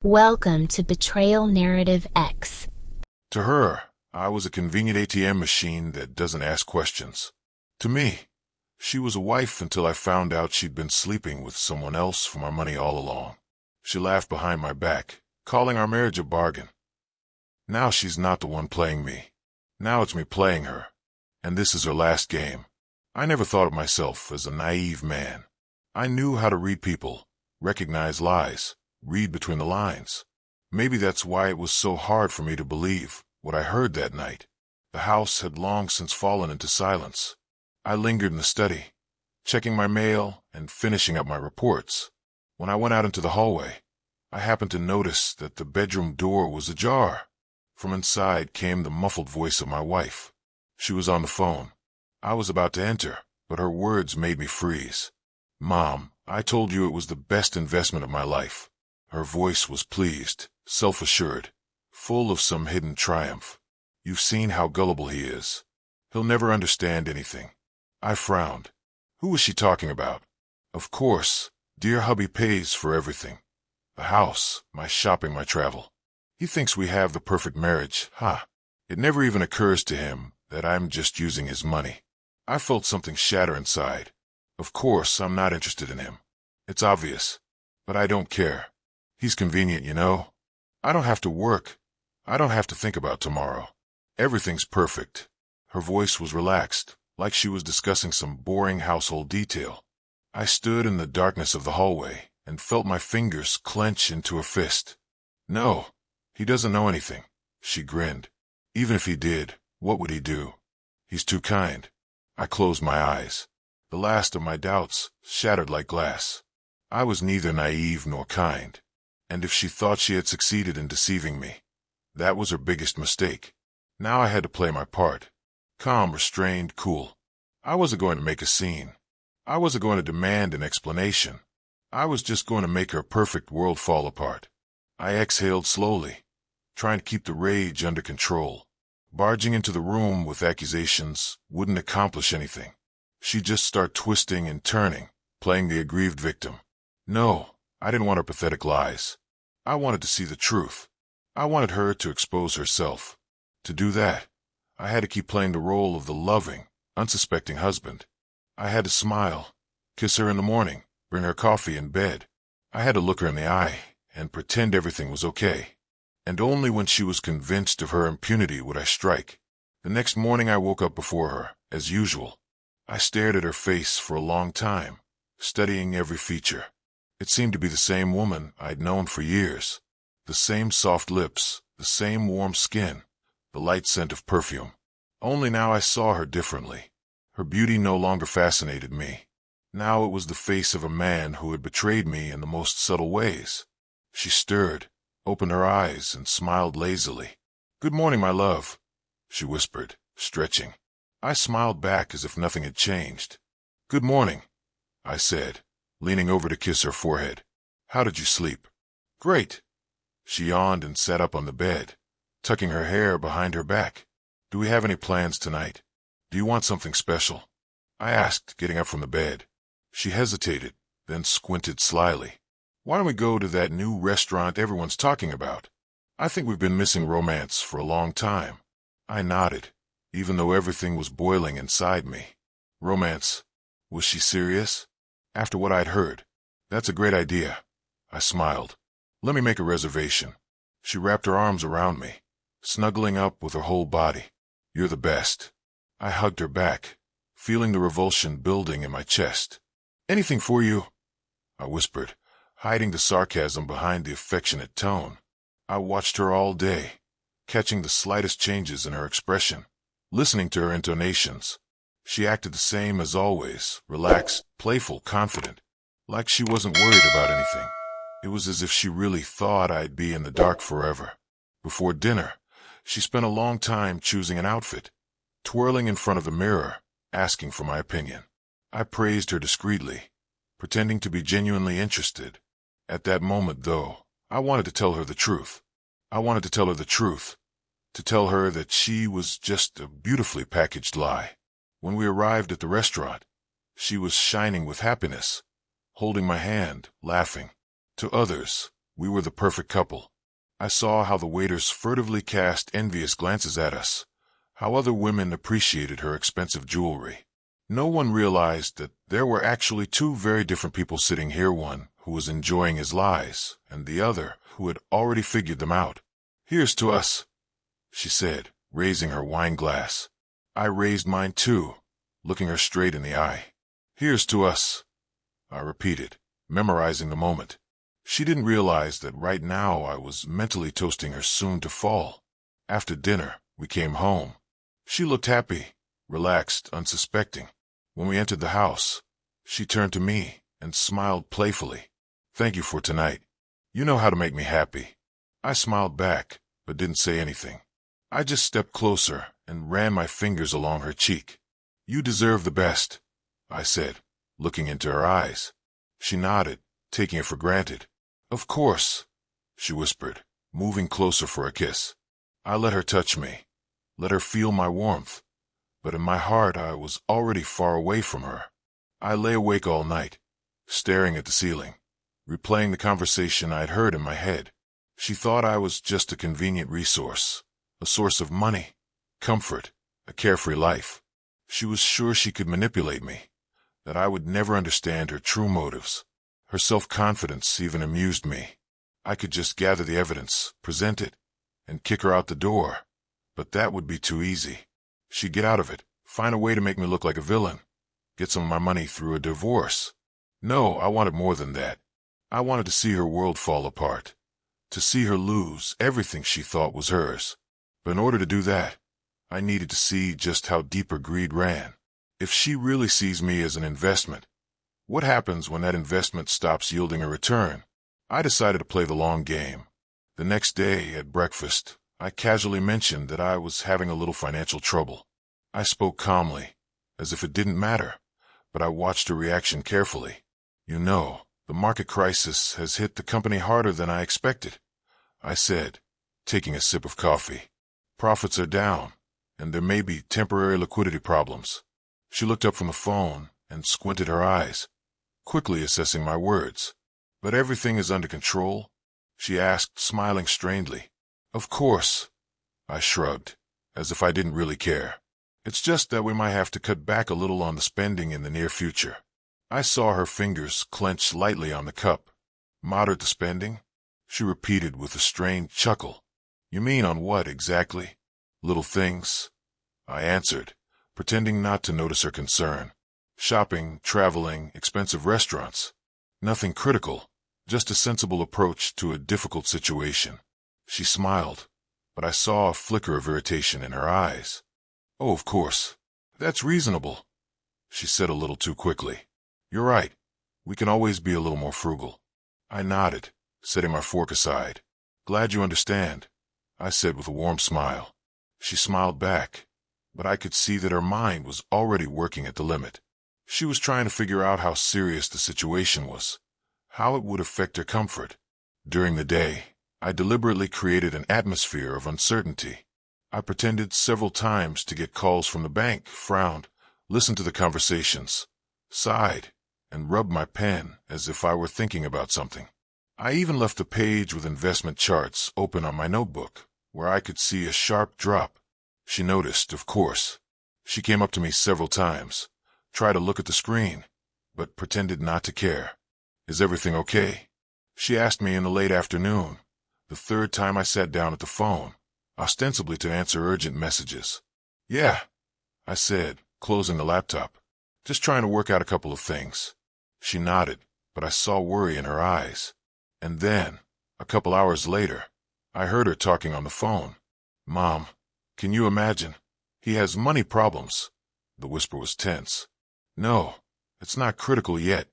Welcome to Betrayal Narrative X. To her, I was a convenient ATM machine that doesn't ask questions. To me, she was a wife until I found out she'd been sleeping with someone else for my money all along. She laughed behind my back, calling our marriage a bargain. Now she's not the one playing me. Now it's me playing her. And this is her last game. I never thought of myself as a naive man. I knew how to read people, recognize lies, read between the lines. Maybe that's why it was so hard for me to believe what I heard that night. The house had long since fallen into silence. I lingered in the study, checking my mail and finishing up my reports. When I went out into the hallway, I happened to notice that the bedroom door was ajar. From inside came the muffled voice of my wife. She was on the phone. I was about to enter, but her words made me freeze. "Mom, I told you it was the best investment of my life." Her voice was pleased, self-assured, full of some hidden triumph. "You've seen how gullible he is. He'll never understand anything." I frowned. Who was she talking about? Of course, dear hubby pays for everything. The house, my shopping, my travel. He thinks we have the perfect marriage, huh? It never even occurs to him that I'm just using his money. I felt something shatter inside. Of course, I'm not interested in him. It's obvious. But I don't care. He's convenient, you know. I don't have to work. I don't have to think about tomorrow. Everything's perfect. Her voice was relaxed, like she was discussing some boring household detail. I stood in the darkness of the hallway and felt my fingers clench into a fist. "No, he doesn't know anything," she grinned. "Even if he did, what would he do? He's too kind." I closed my eyes. The last of my doubts shattered like glass. I was neither naive nor kind. And if she thought she had succeeded in deceiving me, that was her biggest mistake. Now I had to play my part. Calm, restrained, cool. I wasn't going to make a scene. I wasn't going to demand an explanation. I was just going to make her perfect world fall apart. I exhaled slowly, trying to keep the rage under control. Barging into the room with accusations wouldn't accomplish anything. She'd just start twisting and turning, playing the aggrieved victim. No, I didn't want her pathetic lies. I wanted to see the truth. I wanted her to expose herself. To do that, I had to keep playing the role of the loving, unsuspecting husband. I had to smile, kiss her in the morning, bring her coffee in bed. I had to look her in the eye and pretend everything was okay. And only when she was convinced of her impunity would I strike. The next morning I woke up before her, as usual. I stared at her face for a long time, studying every feature. It seemed to be the same woman I'd known for years. The same soft lips, the same warm skin, the light scent of perfume. Only now I saw her differently. Her beauty no longer fascinated me. Now it was the face of a man who had betrayed me in the most subtle ways. She stirred, opened her eyes, and smiled lazily. "Good morning, my love," she whispered, stretching. I smiled back as if nothing had changed. "Good morning," I said, leaning over to kiss her forehead. "How did you sleep?" "Great." She yawned and sat up on the bed, tucking her hair behind her back. "Do we have any plans tonight? Do you want something special?" I asked, getting up from the bed. She hesitated, then squinted slyly. "Why don't we go to that new restaurant everyone's talking about? I think we've been missing romance for a long time." I nodded, even though everything was boiling inside me. Romance? Was she serious? After what I'd heard? "That's a great idea." I smiled. "Let me make a reservation." She wrapped her arms around me, snuggling up with her whole body. "You're the best." I hugged her back, feeling the revulsion building in my chest. "Anything for you?" I whispered, hiding the sarcasm behind the affectionate tone. I watched her all day, catching the slightest changes in her expression, listening to her intonations. She acted the same as always, relaxed, playful, confident, like she wasn't worried about anything. It was as if she really thought I'd be in the dark forever. Before dinner, she spent a long time choosing an outfit, twirling in front of the mirror, asking for my opinion. I praised her discreetly, pretending to be genuinely interested. At that moment, though, I wanted to tell her the truth. I wanted to tell her the truth, to tell her that she was just a beautifully packaged lie. When we arrived at the restaurant, she was shining with happiness, holding my hand, laughing. To others, We were the perfect couple. I saw how the waiters furtively cast envious glances at us, how other women appreciated her expensive jewelry. No one realized that there were actually two very different people sitting here, one who was enjoying his lies, and the other who had already figured them out. "Here's to us," she said, raising her wine glass. I raised mine too, looking her straight in the eye. "Here's to us," I repeated, memorizing the moment. She didn't realize that right now I was mentally toasting her soon to fall. After dinner, we came home. She looked happy, relaxed, unsuspecting. When we entered the house, she turned to me and smiled playfully. "Thank you for tonight. You know how to make me happy." I smiled back, but didn't say anything. I just stepped closer and ran my fingers along her cheek. "You deserve the best," I said, looking into her eyes. She nodded, taking it for granted. "Of course," she whispered, moving closer for a kiss. I let her touch me, let her feel my warmth, but in my heart I was already far away from her. I lay awake all night, staring at the ceiling, replaying the conversation I'd heard in my head. She thought I was just a convenient resource, a source of money, comfort, a carefree life. She was sure she could manipulate me, that I would never understand her true motives. Her self-confidence even amused me. I could just gather the evidence, present it, and kick her out the door. But that would be too easy. She'd get out of it, find a way to make me look like a villain, get some of my money through a divorce. No, I wanted more than that. I wanted to see her world fall apart, to see her lose everything she thought was hers. But in order to do that, I needed to see just how deep her greed ran. If she really sees me as an investment, what happens when that investment stops yielding a return? I decided to play the long game. The next day at breakfast, I casually mentioned that I was having a little financial trouble. I spoke calmly, as if it didn't matter, but I watched her reaction carefully. "You know, the market crisis has hit the company harder than I expected," I said, taking a sip of coffee. "Profits are down, and there may be temporary liquidity problems." She looked up from the phone and squinted her eyes, quickly assessing my words. "But everything is under control?" she asked, smiling strangely. "Of course," I shrugged, as if I didn't really care. "It's just that we might have to cut back a little on the spending in the near future." I saw her fingers clench lightly on the cup. "Moderate the spending?" she repeated with a strained chuckle. "You mean on what exactly?" "Little things," I answered, pretending not to notice her concern. "Shopping, traveling, expensive restaurants. Nothing critical, just a sensible approach to a difficult situation." She smiled, but I saw a flicker of irritation in her eyes. "Oh, of course. That's reasonable," she said a little too quickly. "You're right. We can always be a little more frugal." I nodded, setting my fork aside. "Glad you understand," I said with a warm smile. She smiled back, but I could see that her mind was already working at the limit. She was trying to figure out how serious the situation was, how it would affect her comfort. During the day, I deliberately created an atmosphere of uncertainty. I pretended several times to get calls from the bank, frowned, listened to the conversations, sighed, and rubbed my pen as if I were thinking about something. I even left a page with investment charts open on my notebook, where I could see a sharp drop. She noticed, of course. She came up to me several times, tried to look at the screen, but pretended not to care. "Is everything okay?" she asked me in the late afternoon, the third time I sat down at the phone, ostensibly to answer urgent messages. "Yeah," I said, closing the laptop. "Just trying to work out a couple of things." She nodded, but I saw worry in her eyes. And then, a couple hours later, I heard her talking on the phone. "Mom, can you imagine? He has money problems." The whisper was tense. "No, it's not critical yet,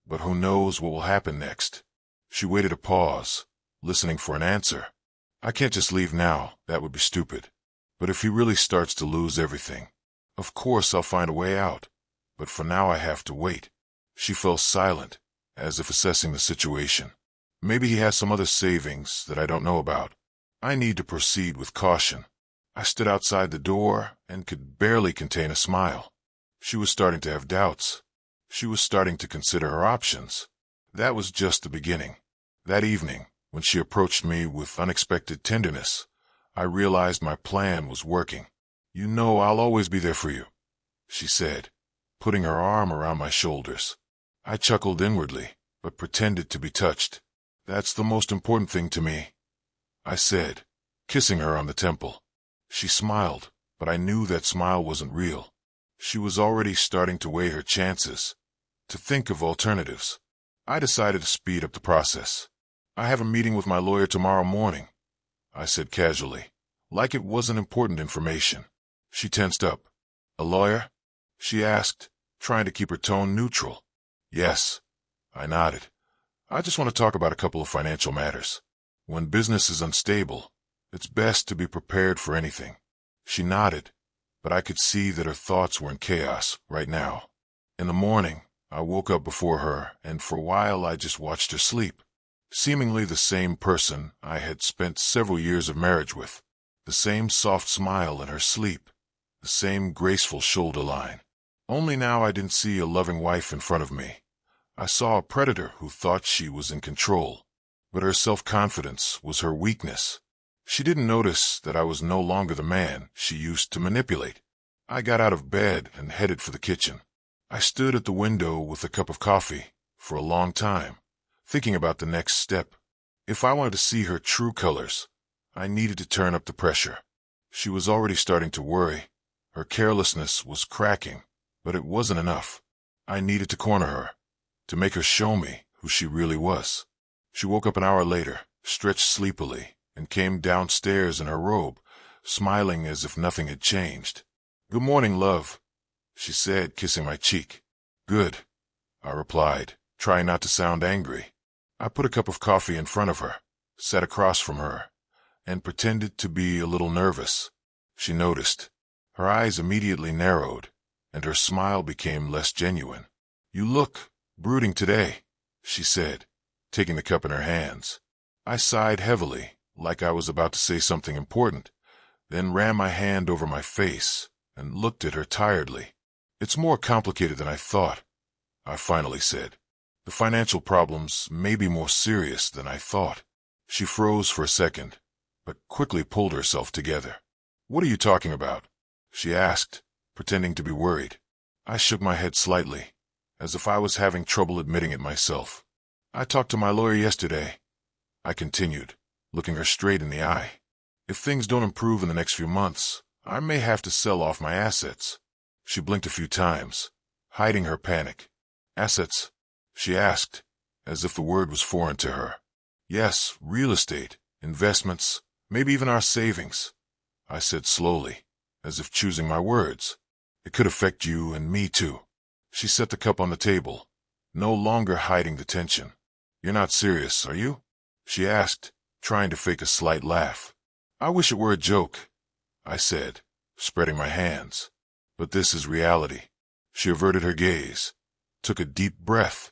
but who knows what will happen next." She waited a pause, listening for an answer. "I can't just leave now, that would be stupid. But if he really starts to lose everything, of course I'll find a way out. But for now I have to wait." She fell silent, as if assessing the situation. "Maybe he has some other savings that I don't know about. I need to proceed with caution." I stood outside the door and could barely contain a smile. She was starting to have doubts. She was starting to consider her options. That was just the beginning. That evening, When she approached me with unexpected tenderness, I realized my plan was working. "You know I'll always be there for you," she said, putting her arm around my shoulders. I chuckled inwardly, but pretended to be touched. "That's the most important thing to me," I said, kissing her on the temple. She smiled, but I knew that smile wasn't real. She was already starting to weigh her chances, to think of alternatives. I decided to speed up the process. "I have a meeting with my lawyer tomorrow morning," I said casually, like it wasn't important information. She tensed up. "A lawyer?" she asked, trying to keep her tone neutral. "Yes," I nodded. "I just want to talk about a couple of financial matters. When business is unstable, it's best to be prepared for anything." She nodded, but I could see that her thoughts were in chaos right now. In the morning, I woke up before her, and for a while I just watched her sleep. Seemingly the same person I had spent several years of marriage with. The same soft smile in her sleep. The same graceful shoulder line. Only now I didn't see a loving wife in front of me. I saw a predator who thought she was in control. But her self-confidence was her weakness. She didn't notice that I was no longer the man she used to manipulate. I got out of bed and headed for the kitchen. I stood at the window with a cup of coffee for a long time, thinking about the next step. If I wanted to see her true colors, I needed to turn up the pressure. She was already starting to worry. Her carelessness was cracking, but it wasn't enough. I needed to corner her, to make her show me who she really was. She woke up an hour later, stretched sleepily, and came downstairs in her robe, smiling as if nothing had changed. "Good morning, love," she said, kissing my cheek. "Good," I replied, trying not to sound angry. I put a cup of coffee in front of her, sat across from her, and pretended to be a little nervous. She noticed. Her eyes immediately narrowed, and her smile became less genuine. "You look brooding today," she said, taking the cup in her hands. I sighed heavily, like I was about to say something important, then ran my hand over my face and looked at her tiredly. "It's more complicated than I thought," I finally said. "The financial problems may be more serious than I thought." She froze for a second, but quickly pulled herself together. "What are you talking about?" she asked, pretending to be worried. I shook my head slightly, as if I was having trouble admitting it myself. "I talked to my lawyer yesterday," I continued, looking her straight in the eye. "If things don't improve in the next few months, I may have to sell off my assets." She blinked a few times, hiding her panic. "Assets?" she asked, as if the word was foreign to her. "Yes, real estate, investments, maybe even our savings," I said slowly, as if choosing my words. "It could affect you and me too." She set the cup on the table, no longer hiding the tension. "You're not serious, are you?" she asked, trying to fake a slight laugh. "I wish it were a joke," I said, spreading my hands. "But this is reality." She averted her gaze, took a deep breath,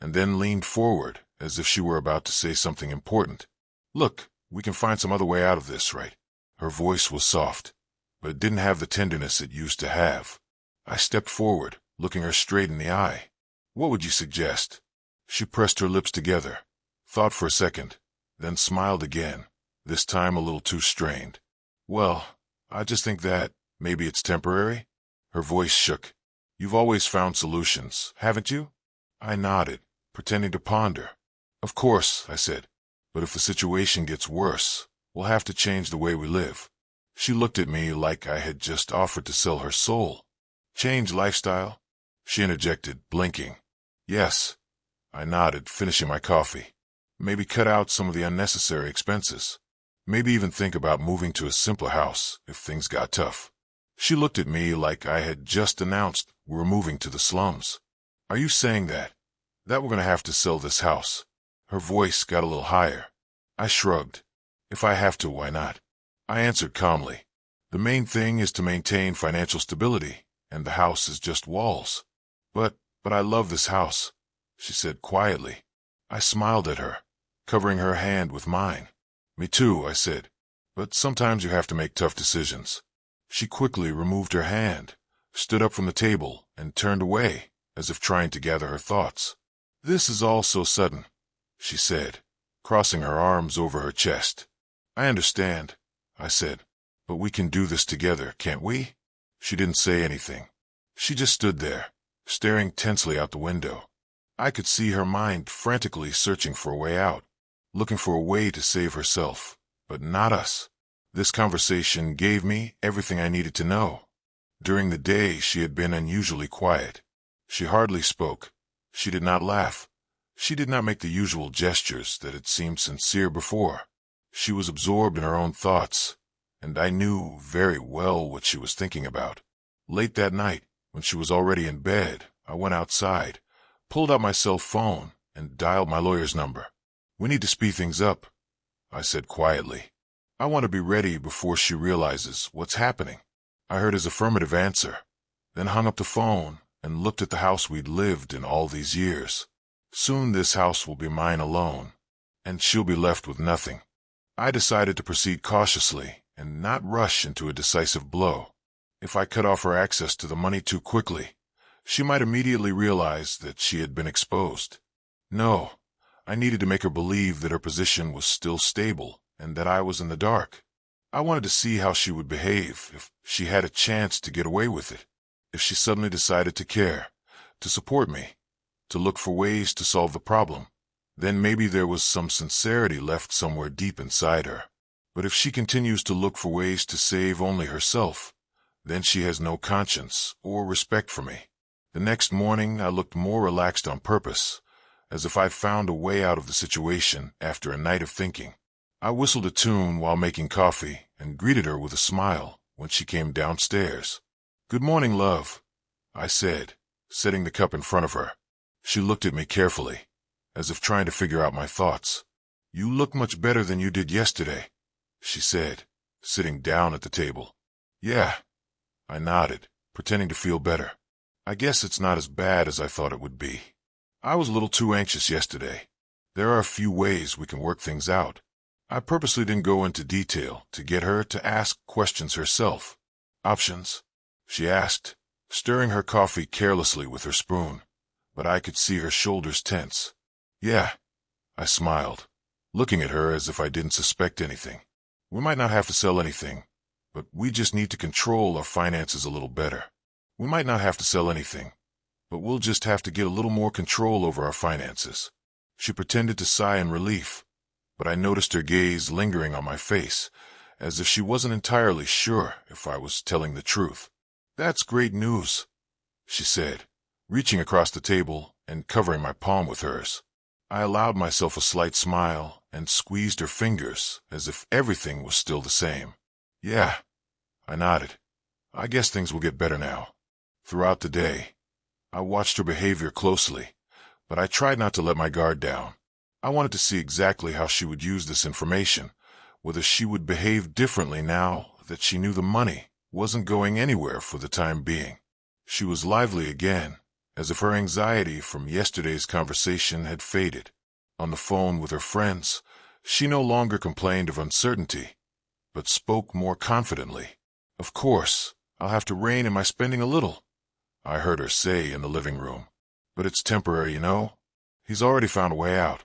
and then leaned forward as if she were about to say something important. "Look, we can find some other way out of this, right?" Her voice was soft, but it didn't have the tenderness it used to have. I stepped forward, looking her straight in the eye. "What would you suggest?" She pressed her lips together, thought for a second, then smiled again, this time a little too strained. "Well, I just think that maybe it's temporary." Her voice shook. "You've always found solutions, haven't you?" I nodded, pretending to ponder. "Of course," I said. "But if the situation gets worse, we'll have to change the way we live." She looked at me like I had just offered to sell her soul. "Change lifestyle?" she interjected, blinking. "Yes," I nodded, finishing my coffee. "Maybe cut out some of the unnecessary expenses. Maybe even think about moving to a simpler house if things got tough." She looked at me like I had just announced we were moving to the slums. "Are you saying that we're going to have to sell this house?" Her voice got a little higher. I shrugged. "If I have to, why not?" I answered calmly. "The main thing is to maintain financial stability, and the house is just walls." But I love this house," she said quietly. I smiled at her, covering her hand with mine. "Me too," I said. "But sometimes you have to make tough decisions." She quickly removed her hand, stood up from the table, and turned away, as if trying to gather her thoughts. "This is all so sudden," she said, crossing her arms over her chest. "I understand," I said, "but we can do this together, can't we?" She didn't say anything. She just stood there, staring tensely out the window. I could see her mind frantically searching for a way out, looking for a way to save herself, but not us. This conversation gave me everything I needed to know. During the day, she had been unusually quiet. She hardly spoke. She did not laugh. She did not make the usual gestures that had seemed sincere before. She was absorbed in her own thoughts, and I knew very well what she was thinking about. Late that night, when she was already in bed, I went outside, pulled out my cell phone, and dialed my lawyer's number. "We need to speed things up," I said quietly. "I want to be ready before she realizes what's happening." I heard his affirmative answer, then hung up the phone and looked at the house we'd lived in all these years. Soon this house will be mine alone, and she'll be left with nothing. I decided to proceed cautiously and not rush into a decisive blow. If I cut off her access to the money too quickly, she might immediately realize that she had been exposed. No, I needed to make her believe that her position was still stable and that I was in the dark. I wanted to see how she would behave if she had a chance to get away with it, if she suddenly decided to care, to support me, to look for ways to solve the problem. Then maybe there was some sincerity left somewhere deep inside her. But if she continues to look for ways to save only herself, then she has no conscience or respect for me. The next morning, I looked more relaxed on purpose, as if I'd found a way out of the situation after a night of thinking. I whistled a tune while making coffee and greeted her with a smile when she came downstairs. "Good morning, love," I said, setting the cup in front of her. She looked at me carefully, as if trying to figure out my thoughts. "You look much better than you did yesterday," she said, sitting down at the table. "Yeah," I nodded, pretending to feel better. "I guess it's not as bad as I thought it would be. I was a little too anxious yesterday. There are a few ways we can work things out." I purposely didn't go into detail to get her to ask questions herself. "Options?" she asked, stirring her coffee carelessly with her spoon, but I could see her shoulders tense. "Yeah," I smiled, looking at her as if I didn't suspect anything. "We might not have to sell anything, but we just need to control our finances a little better. We might not have to sell anything, but we'll just have to get a little more control over our finances." She pretended to sigh in relief, but I noticed her gaze lingering on my face, as if she wasn't entirely sure if I was telling the truth. "That's great news," she said, reaching across the table and covering my palm with hers. I allowed myself a slight smile and squeezed her fingers as if everything was still the same. "Yeah," I nodded. "I guess things will get better now." Throughout the day, I watched her behavior closely, but I tried not to let my guard down. I wanted to see exactly how she would use this information, whether she would behave differently now that she knew the money wasn't going anywhere for the time being. She was lively again, as if her anxiety from yesterday's conversation had faded. On the phone with her friends, she no longer complained of uncertainty, but spoke more confidently. "Of course, I'll have to rein in my spending a little," I heard her say in the living room. "But it's temporary, you know. He's already found a way out,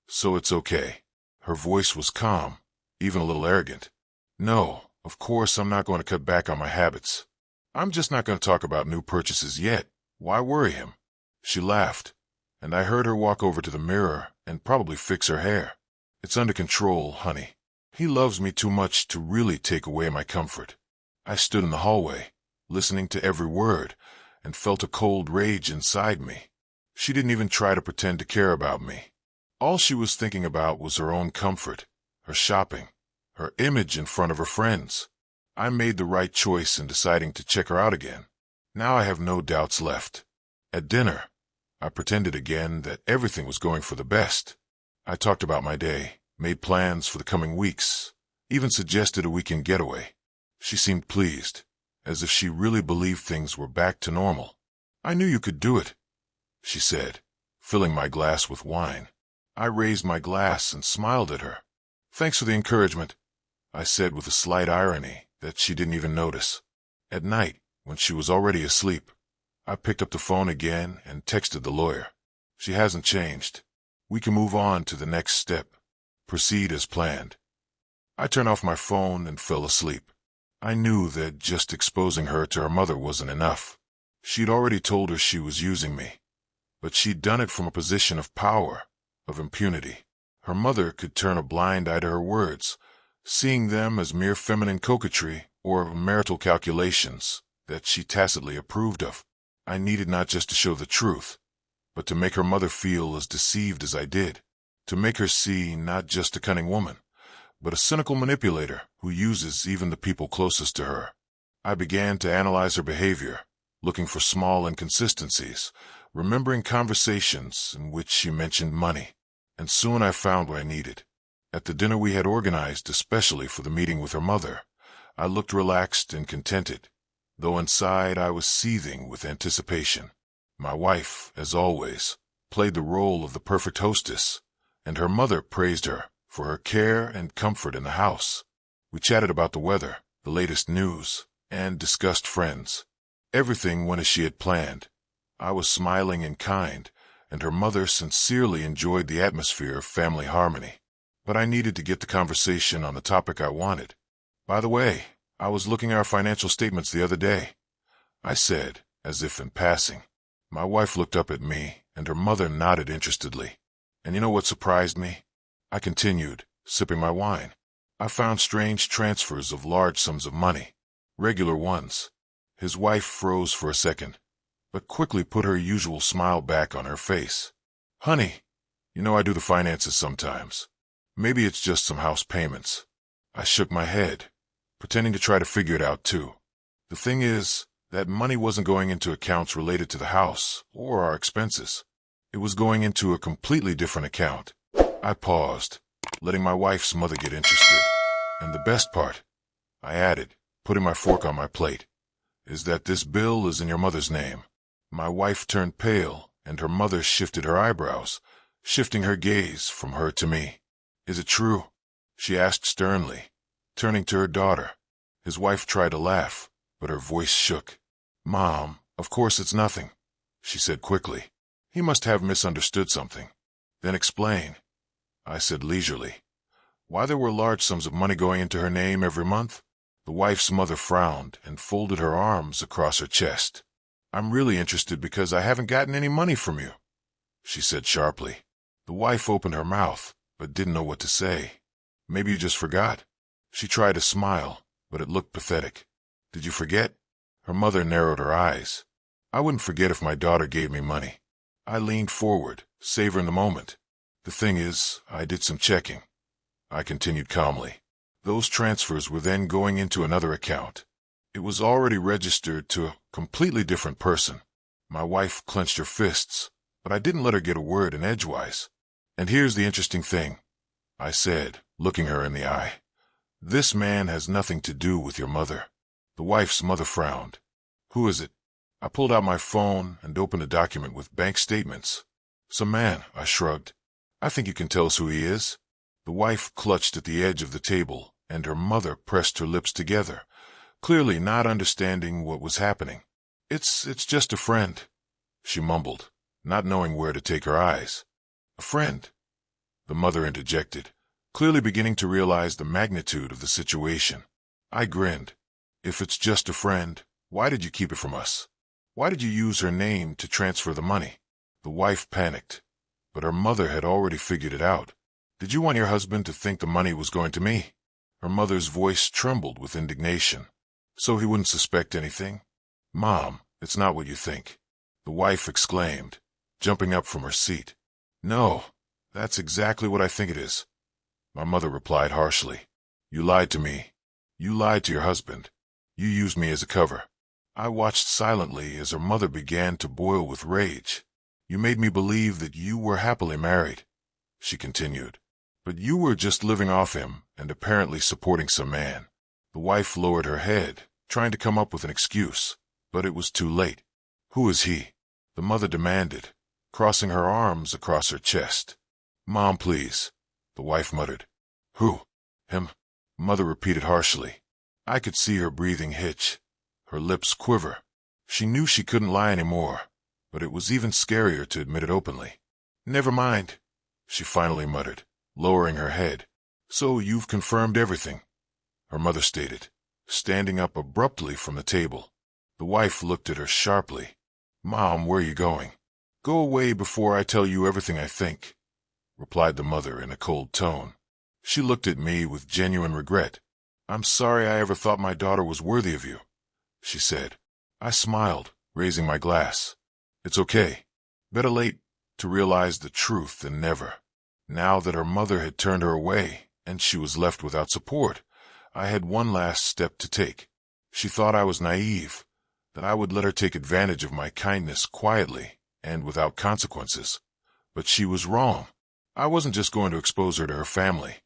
so it's okay." Her voice was calm, even a little arrogant. "No, of course I'm not going to cut back on my habits. I'm just not going to talk about new purchases yet. Why worry him?" She laughed, and I heard her walk over to the mirror and probably fix her hair. "It's under control, honey. He loves me too much to really take away my comfort." I stood in the hallway, listening to every word, and felt a cold rage inside me. She didn't even try to pretend to care about me. All she was thinking about was her own comfort, her shopping, her image in front of her friends. I made the right choice in deciding to check her out again. Now I have no doubts left. At dinner, I pretended again that everything was going for the best. I talked about my day, made plans for the coming weeks, even suggested a weekend getaway. She seemed pleased, as if she really believed things were back to normal. "I knew you could do it," she said, filling my glass with wine. I raised my glass and smiled at her. "Thanks for the encouragement," I said with a slight irony that she didn't even notice. At night, when she was already asleep, I picked up the phone again and texted the lawyer. "She hasn't changed. We can move on to the next step." proceed as planned. I turned off my phone and fell asleep. I knew that just exposing her to her mother wasn't enough. She'd already told her she was using me, but she'd done it from a position of power, of impunity. Her mother could turn a blind eye to her words, seeing them as mere feminine coquetry or marital calculations that she tacitly approved of. I needed not just to show the truth, but to make her mother feel as deceived as I did, to make her see not just a cunning woman, but a cynical manipulator who uses even the people closest to her. I began to analyze her behavior, looking for small inconsistencies, remembering conversations in which she mentioned money, and soon I found what I needed. At the dinner we had organized especially for the meeting with her mother, I looked relaxed and contented, though inside I was seething with anticipation. My wife, as always, played the role of the perfect hostess, and her mother praised her for her care and comfort in the house. We chatted about the weather, the latest news, and discussed friends. Everything went as she had planned. I was smiling and kind, and her mother sincerely enjoyed the atmosphere of family harmony. But I needed to get the conversation on the topic I wanted. By the way, I was looking at our financial statements the other day, I said, as if in passing. My wife looked up at me, and her mother nodded interestedly. And you know what surprised me? I continued, sipping my wine. I found strange transfers of large sums of money, regular ones. His wife froze for a second, but quickly put her usual smile back on her face. Honey, you know I do the finances sometimes. Maybe it's just some house payments. I shook my head, pretending to try to figure it out too. The thing is, that money wasn't going into accounts related to the house or our expenses. It was going into a completely different account. I paused, letting my wife's mother get interested. And the best part, I added, putting my fork on my plate, is that this bill is in your mother's name. My wife turned pale, and her mother shifted her eyebrows, shifting her gaze from her to me. Is it true? She asked sternly, turning to her daughter. His wife tried to laugh, but her voice shook. Mom, of course it's nothing, she said quickly. He must have misunderstood something. Then explain, I said leisurely. Why there were large sums of money going into her name every month? The wife's mother frowned and folded her arms across her chest. I'm really interested because I haven't gotten any money from you, she said sharply. The wife opened her mouth, but didn't know what to say. Maybe you just forgot. She tried to smile, but it looked pathetic. Did you forget? Her mother narrowed her eyes. I wouldn't forget if my daughter gave me money. I leaned forward, savoring the moment. The thing is, I did some checking. I continued calmly. Those transfers were then going into another account. It was already registered to a completely different person. My wife clenched her fists, but I didn't let her get a word in edgewise. And here's the interesting thing, I said, looking her in the eye. This man has nothing to do with your mother. The wife's mother frowned. Who is it? I pulled out my phone and opened a document with bank statements. Some man, I shrugged. I think you can tell us who he is. The wife clutched at the edge of the table, and her mother pressed her lips together, clearly not understanding what was happening. It's just a friend, she mumbled, not knowing where to take her eyes. A friend? The mother interjected, clearly beginning to realize the magnitude of the situation. I grinned. If it's just a friend, why did you keep it from us? Why did you use her name to transfer the money? The wife panicked, but her mother had already figured it out. Did you want your husband to think the money was going to me? Her mother's voice trembled with indignation. So he wouldn't suspect anything? Mom, it's not what you think, the wife exclaimed, jumping up from her seat. No, that's exactly what I think it is, my mother replied harshly. You lied to me. You lied to your husband. You used me as a cover. I watched silently as her mother began to boil with rage. You made me believe that you were happily married, she continued. But you were just living off him and apparently supporting some man. The wife lowered her head, trying to come up with an excuse, but it was too late. Who is he? The mother demanded, crossing her arms across her chest. Mom, please, the wife muttered. Who? Him? Mother repeated harshly. I could see her breathing hitch, her lips quiver. She knew she couldn't lie anymore, but it was even scarier to admit it openly. Never mind, she finally muttered. lowering her head. "So you've confirmed everything," her mother stated, standing up abruptly from the table. The wife looked at her sharply. "Mom, where are you going?" "Go away before I tell you everything I think," replied the mother in a cold tone. She looked at me with genuine regret. "I'm sorry I ever thought my daughter was worthy of you," she said. I smiled, raising my glass. "It's okay. Better late to realize the truth than never." Now that her mother had turned her away and she was left without support, I had one last step to take. She thought I was naive, that I would let her take advantage of my kindness quietly and without consequences. But she was wrong. I wasn't just going to expose her to her family.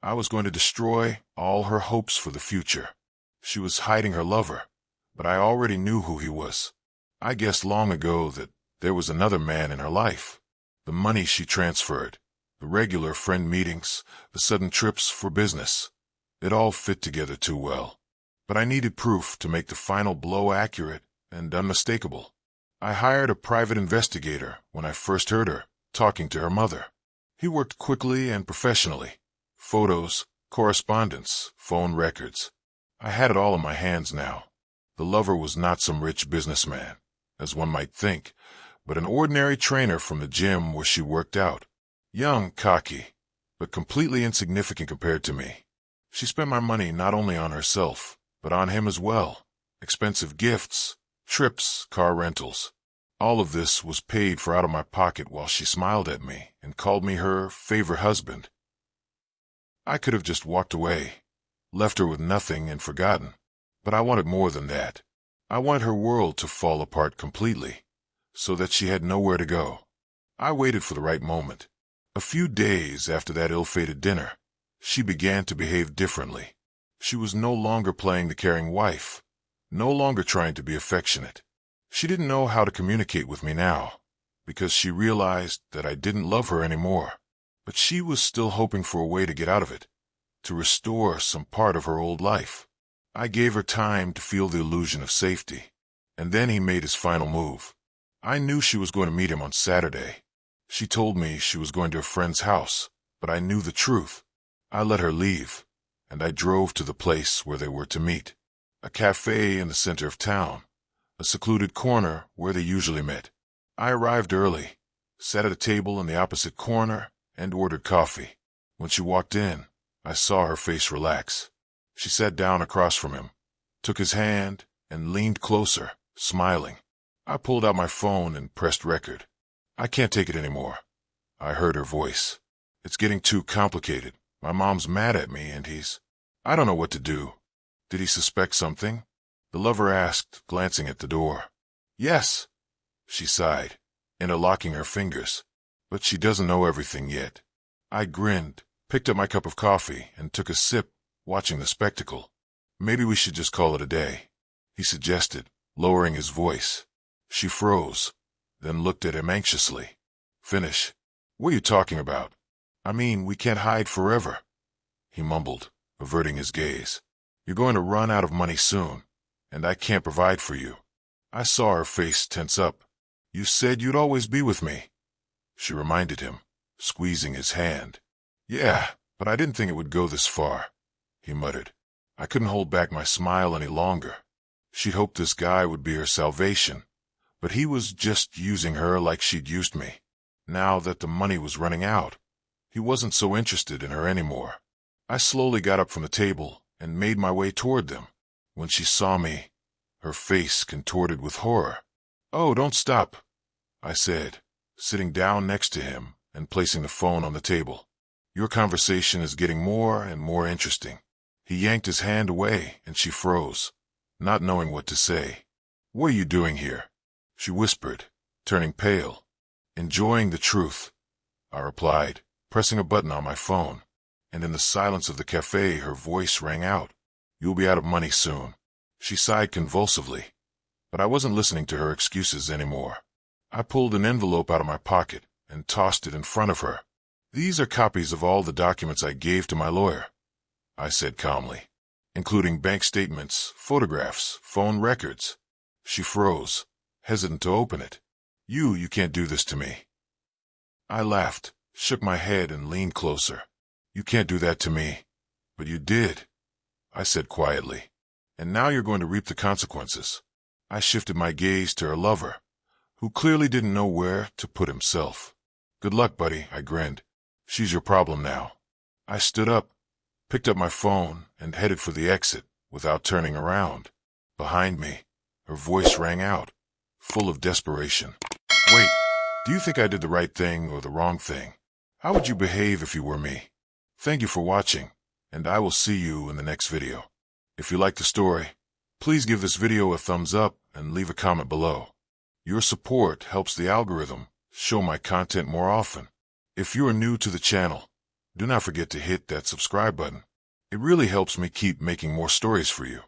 I was going to destroy all her hopes for the future. She was hiding her lover, but I already knew who he was. I guessed long ago that there was another man in her life. The money she transferred, the regular friend meetings, the sudden trips for business. It all fit together too well. But I needed proof to make the final blow accurate and unmistakable. I hired a private investigator when I first heard her talking to her mother. He worked quickly and professionally. Photos, correspondence, phone records. I had it all in my hands now. The lover was not some rich businessman, as one might think, but an ordinary trainer from the gym where she worked out. Young, cocky, but completely insignificant compared to me. She spent my money not only on herself, but on him as well. Expensive gifts, trips, car rentals. All of this was paid for out of my pocket while she smiled at me and called me her favorite husband. I could have just walked away, left her with nothing and forgotten. But I wanted more than that. I wanted her world to fall apart completely, so that she had nowhere to go. I waited for the right moment. A few days after that ill-fated dinner, she began to behave differently. She was no longer playing the caring wife, no longer trying to be affectionate. She didn't know how to communicate with me now, because she realized that I didn't love her anymore. But she was still hoping for a way to get out of it, to restore some part of her old life. I gave her time to feel the illusion of safety, and then he made his final move. I knew she was going to meet him on Saturday. She told me she was going to a friend's house, but I knew the truth. I let her leave, and I drove to the place where they were to meet. A cafe in the center of town, a secluded corner where they usually met. I arrived early, sat at a table in the opposite corner, and ordered coffee. When she walked in, I saw her face relax. She sat down across from him, took his hand, and leaned closer, smiling. I pulled out my phone and pressed record. "I can't take it anymore," I heard her voice. "It's getting too complicated. My mom's mad at me, and I don't know what to do." "Did he suspect something?" the lover asked, glancing at the door. "Yes," she sighed, interlocking her fingers. "But she doesn't know everything yet." I grinned, picked up my cup of coffee, and took a sip, watching the spectacle. "Maybe we should just call it a day," he suggested, lowering his voice. She froze, then looked at him anxiously. "Finish. What are you talking about?" "I mean, we can't hide forever," he mumbled, averting his gaze. "You're going to run out of money soon, and I can't provide for you." I saw her face tense up. "You said you'd always be with me," she reminded him, squeezing his hand. "Yeah, but I didn't think it would go this far," he muttered. I couldn't hold back my smile any longer. She'd hoped this guy would be her salvation, but he was just using her like she'd used me. Now that the money was running out, he wasn't so interested in her anymore. I slowly got up from the table and made my way toward them. When she saw me, her face contorted with horror. "Oh, don't stop," I said, sitting down next to him and placing the phone on the table. "Your conversation is getting more and more interesting." He yanked his hand away, and she froze, not knowing what to say. "What are you doing here?" she whispered, turning pale. "Enjoying the truth," I replied, pressing a button on my phone. And in the silence of the cafe, her voice rang out. "You'll be out of money soon." She sighed convulsively, but I wasn't listening to her excuses anymore. I pulled an envelope out of my pocket and tossed it in front of her. "These are copies of all the documents I gave to my lawyer," I said calmly, "including bank statements, photographs, phone records." She froze, hesitant to open it. You can't do this to me." I laughed, shook my head and leaned closer. You can't do that to me. But you did, I said quietly. And now you're going to reap the consequences. I shifted my gaze to her lover, who clearly didn't know where to put himself. Good luck, buddy, I grinned. She's your problem now. I stood up, picked up my phone, and headed for the exit without turning around. Behind me, her voice rang out, full of desperation. Wait, do you think I did the right thing or the wrong thing? How would you behave if you were me? Thank you for watching, and I will see you in the next video. If you like the story, please give this video a thumbs up and leave a comment below. Your support helps the algorithm show my content more often. If you are new to the channel, do not forget to hit that subscribe button. It really helps me keep making more stories for you.